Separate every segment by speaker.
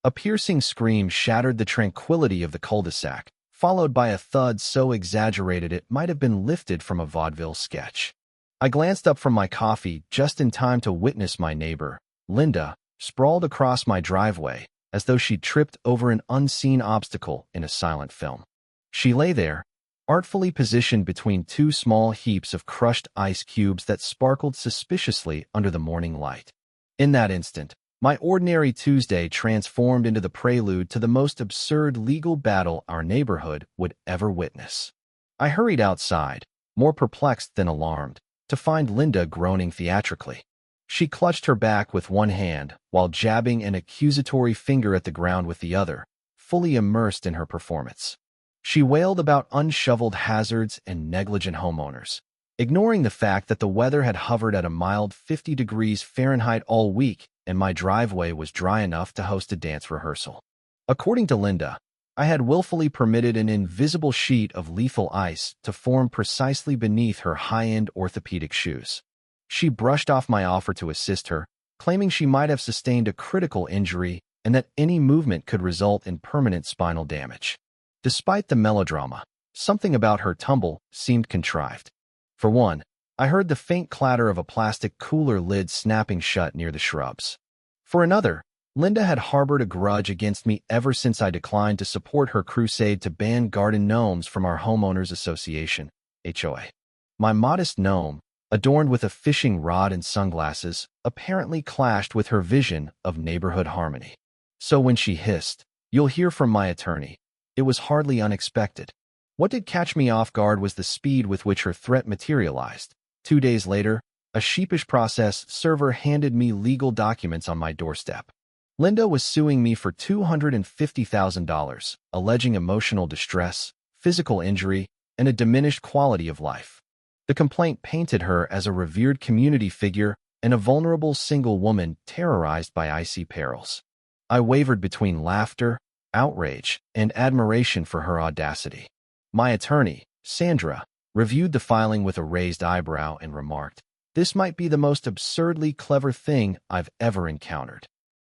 Speaker 1: A piercing scream shattered the tranquility of the cul-de-sac, followed by a thud so exaggerated it might have been lifted from a vaudeville sketch. I glanced up from my coffee just in time to witness my neighbor, Linda, sprawled across my driveway, as though she'd tripped over an unseen obstacle in a silent film. She lay there, artfully positioned between two small heaps of crushed ice cubes that sparkled suspiciously under the morning light. In that instant, my ordinary Tuesday transformed into the prelude to the most absurd legal battle our neighborhood would ever witness. I hurried outside, more perplexed than alarmed, to find Linda groaning theatrically. She clutched her back with one hand while jabbing an accusatory finger at the ground with the other, fully immersed in her performance. She wailed about unshoveled hazards and negligent homeowners, ignoring the fact that the weather had hovered at a mild 50 degrees Fahrenheit all week and my driveway was dry enough to host a dance rehearsal. According to Linda, I had willfully permitted an invisible sheet of lethal ice to form precisely beneath her high-end orthopedic shoes. She brushed off my offer to assist her, claiming she might have sustained a critical injury and that any movement could result in permanent spinal damage. Despite the melodrama, something about her tumble seemed contrived. For one, I heard the faint clatter of a plastic cooler lid snapping shut near the shrubs. For another, Linda had harbored a grudge against me ever since I declined to support her crusade to ban garden gnomes from our homeowners association, HOA. My modest gnome, adorned with a fishing rod and sunglasses, apparently clashed with her vision of neighborhood harmony. So when she hissed, "You'll hear from my attorney," it was hardly unexpected. What did catch me off guard was the speed with which her threat materialized. 2 days later, a sheepish process server handed me legal documents on my doorstep. Linda was suing me for $250,000, alleging emotional distress, physical injury, and a diminished quality of life. The complaint painted her as a revered community figure and a vulnerable single woman terrorized by icy perils. I wavered between laughter, outrage, and admiration for her audacity. My attorney, Sandra, reviewed the filing with a raised eyebrow and remarked, "This might be the most absurdly clever thing I've ever encountered."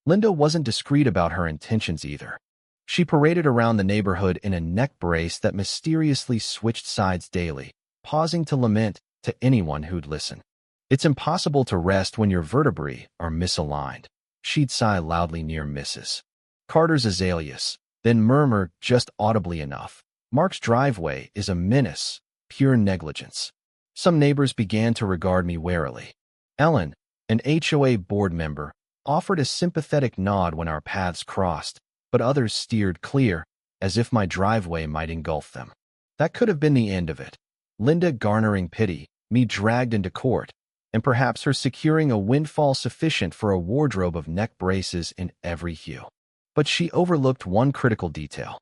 Speaker 1: Linda wasn't discreet about her intentions either. She paraded around the neighborhood in a neck brace that mysteriously switched sides daily, pausing to lament to anyone who'd listen. "It's impossible to rest when your vertebrae are misaligned," she'd sigh loudly near Mrs. Carter's azaleas, then murmur just audibly enough, "Mark's driveway is a menace, pure negligence." Some neighbors began to regard me warily. Ellen, an HOA board member, offered a sympathetic nod when our paths crossed, but others steered clear, as if my driveway might engulf them. That could have been the end of it. Linda garnering pity, me dragged into court, and perhaps her securing a windfall sufficient for a wardrobe of neck braces in every hue. But she overlooked one critical detail.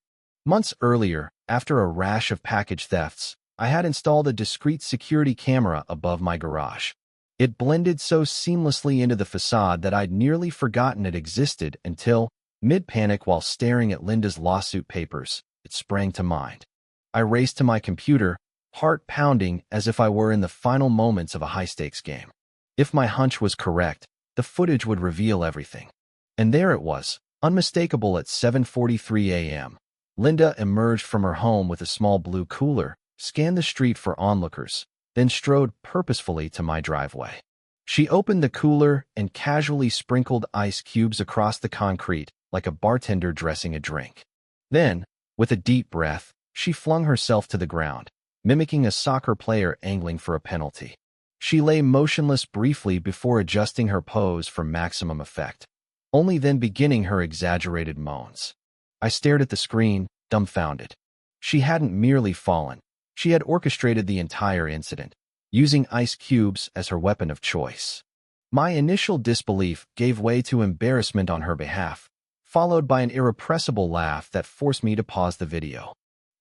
Speaker 1: Months earlier, after a rash of package thefts, I had installed a discreet security camera above my garage. It blended so seamlessly into the facade that I'd nearly forgotten it existed until, mid-panic while staring at Linda's lawsuit papers, it sprang to mind. I raced to my computer, heart pounding as if I were in the final moments of a high-stakes game. If my hunch was correct, the footage would reveal everything. And there it was, unmistakable at 7:43 a.m. Linda emerged from her home with a small blue cooler, scanned the street for onlookers, then strode purposefully to my driveway. She opened the cooler and casually sprinkled ice cubes across the concrete like a bartender dressing a drink. Then, with a deep breath, she flung herself to the ground, mimicking a soccer player angling for a penalty. She lay motionless briefly before adjusting her pose for maximum effect, only then beginning her exaggerated moans. I stared at the screen, dumbfounded. She hadn't merely fallen. She had orchestrated the entire incident, using ice cubes as her weapon of choice. My initial disbelief gave way to embarrassment on her behalf, followed by an irrepressible laugh that forced me to pause the video.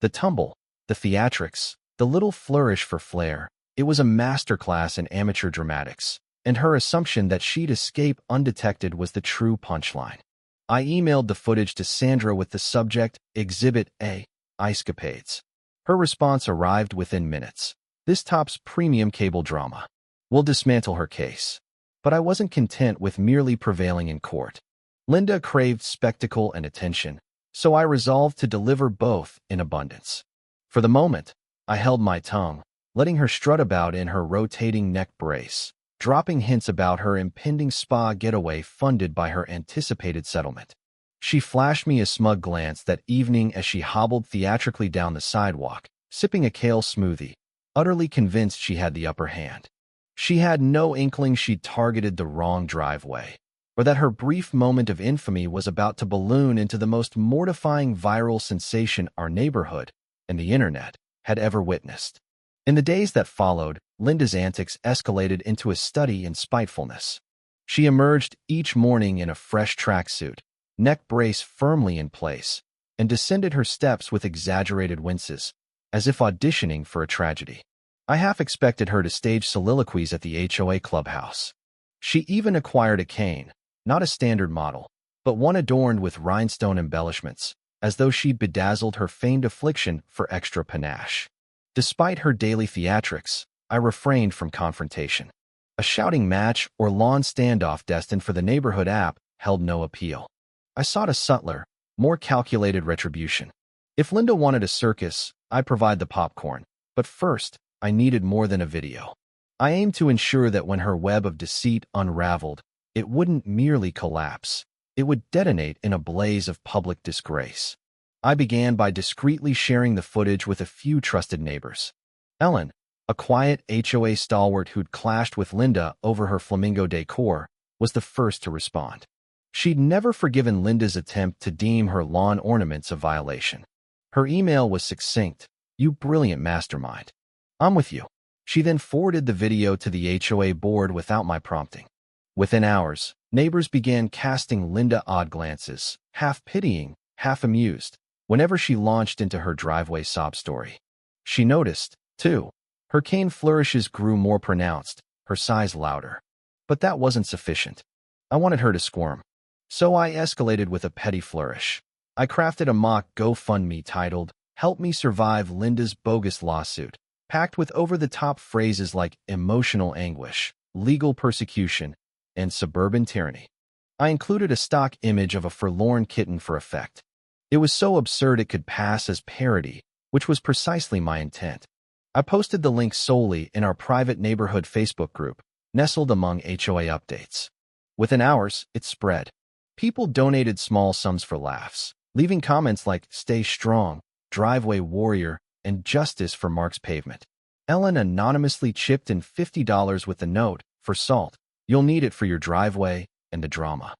Speaker 1: The tumble, the theatrics, the little flourish for flair, it was a masterclass in amateur dramatics, and her assumption that she'd escape undetected was the true punchline. I emailed the footage to Sandra with the subject, Exhibit A, Icecapades. Her response arrived within minutes. "This tops premium cable drama. We'll dismantle her case." But I wasn't content with merely prevailing in court. Linda craved spectacle and attention, so I resolved to deliver both in abundance. For the moment, I held my tongue, letting her strut about in her rotating neck brace, dropping hints about her impending spa getaway funded by her anticipated settlement. She flashed me a smug glance that evening as she hobbled theatrically down the sidewalk, sipping a kale smoothie, utterly convinced she had the upper hand. She had no inkling she'd targeted the wrong driveway, or that her brief moment of infamy was about to balloon into the most mortifying viral sensation our neighborhood and the internet had ever witnessed. In the days that followed, Linda's antics escalated into a study in spitefulness. She emerged each morning in a fresh tracksuit, neck brace firmly in place, and descended her steps with exaggerated winces, as if auditioning for a tragedy. I half expected her to stage soliloquies at the HOA clubhouse. She even acquired a cane, not a standard model, but one adorned with rhinestone embellishments, as though she'd bedazzled her feigned affliction for extra panache. Despite her daily theatrics, I refrained from confrontation. A shouting match or lawn standoff destined for the neighborhood app held no appeal. I sought a subtler, more calculated retribution. If Linda wanted a circus, I'd provide the popcorn. But first, I needed more than a video. I aimed to ensure that when her web of deceit unraveled, it wouldn't merely collapse. It would detonate in a blaze of public disgrace. I began by discreetly sharing the footage with a few trusted neighbors. Ellen, a quiet HOA stalwart who'd clashed with Linda over her flamingo decor, was the first to respond. She'd never forgiven Linda's attempt to deem her lawn ornaments a violation. Her email was succinct. "You brilliant mastermind. I'm with you." She then forwarded the video to the HOA board without my prompting. Within hours, neighbors began casting Linda odd glances, half pitying, half amused, whenever she launched into her driveway sob story. She noticed, too. Her cane flourishes grew more pronounced, her sighs louder. But that wasn't sufficient. I wanted her to squirm. So I escalated with a petty flourish. I crafted a mock GoFundMe titled, "Help Me Survive Linda's Bogus Lawsuit," packed with over-the-top phrases like emotional anguish, legal persecution, and suburban tyranny. I included a stock image of a forlorn kitten for effect. It was so absurd it could pass as parody, which was precisely my intent. I posted the link solely in our private neighborhood Facebook group, nestled among HOA updates. Within hours, it spread. People donated small sums for laughs, leaving comments like "Stay strong," "Driveway warrior," and "Justice for Mark's pavement." Ellen anonymously chipped in $50 with the note, "For salt. You'll need it for your driveway," and the drama.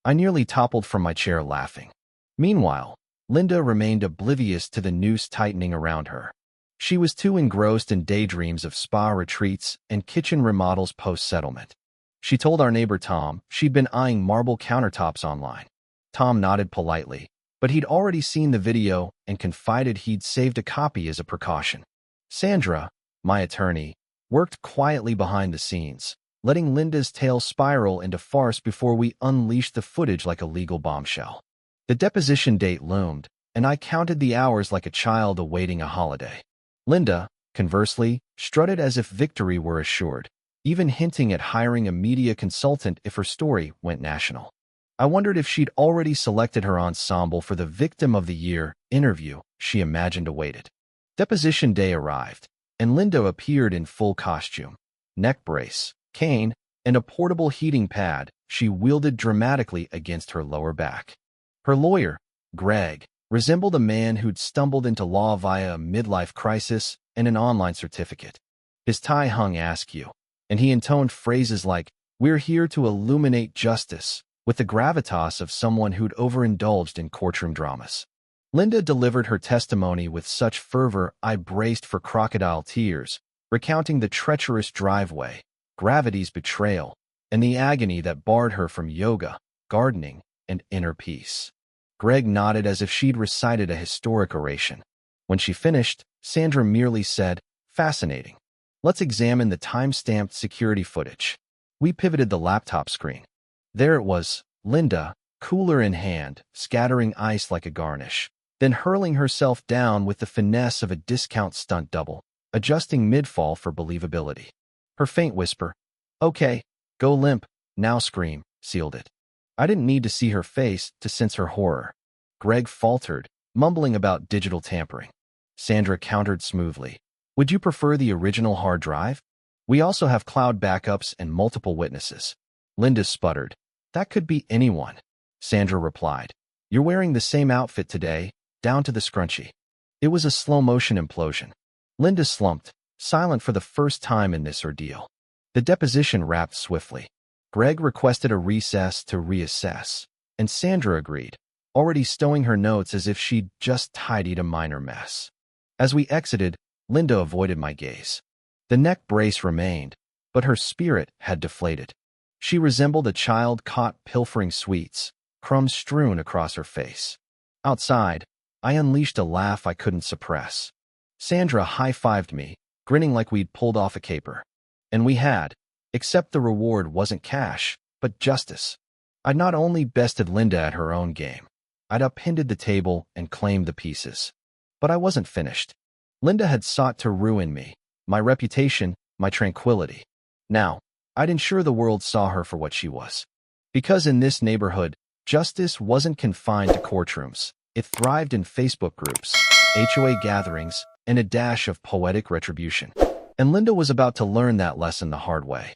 Speaker 1: I nearly toppled from my chair laughing. Meanwhile, Linda remained oblivious to the noose tightening around her. She was too engrossed in daydreams of spa retreats and kitchen remodels post-settlement. She told our neighbor Tom she'd been eyeing marble countertops online. Tom nodded politely, but he'd already seen the video and confided he'd saved a copy as a precaution. Sandra, my attorney, worked quietly behind the scenes, letting Linda's tale spiral into farce before we unleashed the footage like a legal bombshell. The deposition date loomed, and I counted the hours like a child awaiting a holiday. Linda, conversely, strutted as if victory were assured, even hinting at hiring a media consultant if her story went national. I wondered if she'd already selected her ensemble for the Victim of the Year interview she imagined awaited. Deposition day arrived, and Linda appeared in full costume, neck brace, cane, and a portable heating pad she wielded dramatically against her lower back. Her lawyer, Greg, resembled a man who'd stumbled into law via a midlife crisis and an online certificate. His tie hung askew, and he intoned phrases like, "We're here to illuminate justice," with the gravitas of someone who'd overindulged in courtroom dramas. Linda delivered her testimony with such fervor I braced for crocodile tears, recounting the treacherous driveway, gravity's betrayal, and the agony that barred her from yoga, gardening, and inner peace. Greg nodded as if she'd recited a historic oration. When she finished, Sandra merely said, "Fascinating. Let's examine the time-stamped security footage." We pivoted the laptop screen. There it was, Linda, cooler in hand, scattering ice like a garnish, then hurling herself down with the finesse of a discount stunt double, adjusting mid-fall for believability. Her faint whisper, "Okay, go limp, now scream," sealed it. I didn't need to see her face to sense her horror. Greg faltered, mumbling about digital tampering. Sandra countered smoothly. Would you prefer the original hard drive? We also have cloud backups and multiple witnesses. Linda sputtered. That could be anyone. Sandra replied. You're wearing the same outfit today, down to the scrunchie. It was a slow-motion implosion. Linda slumped, silent for the first time in this ordeal. The deposition wrapped swiftly. Greg requested a recess to reassess, and Sandra agreed, already stowing her notes as if she'd just tidied a minor mess. As we exited, Linda avoided my gaze. The neck brace remained, but her spirit had deflated. She resembled a child caught pilfering sweets, crumbs strewn across her face. Outside, I unleashed a laugh I couldn't suppress. Sandra high-fived me, grinning like we'd pulled off a caper. And we had, except the reward wasn't cash, but justice. I'd not only bested Linda at her own game, I'd upended the table and claimed the pieces. But I wasn't finished. Linda had sought to ruin me, my reputation, my tranquility. Now, I'd ensure the world saw her for what she was. Because in this neighborhood, justice wasn't confined to courtrooms. It thrived in Facebook groups, HOA gatherings, and a dash of poetic retribution. And Linda was about to learn that lesson the hard way.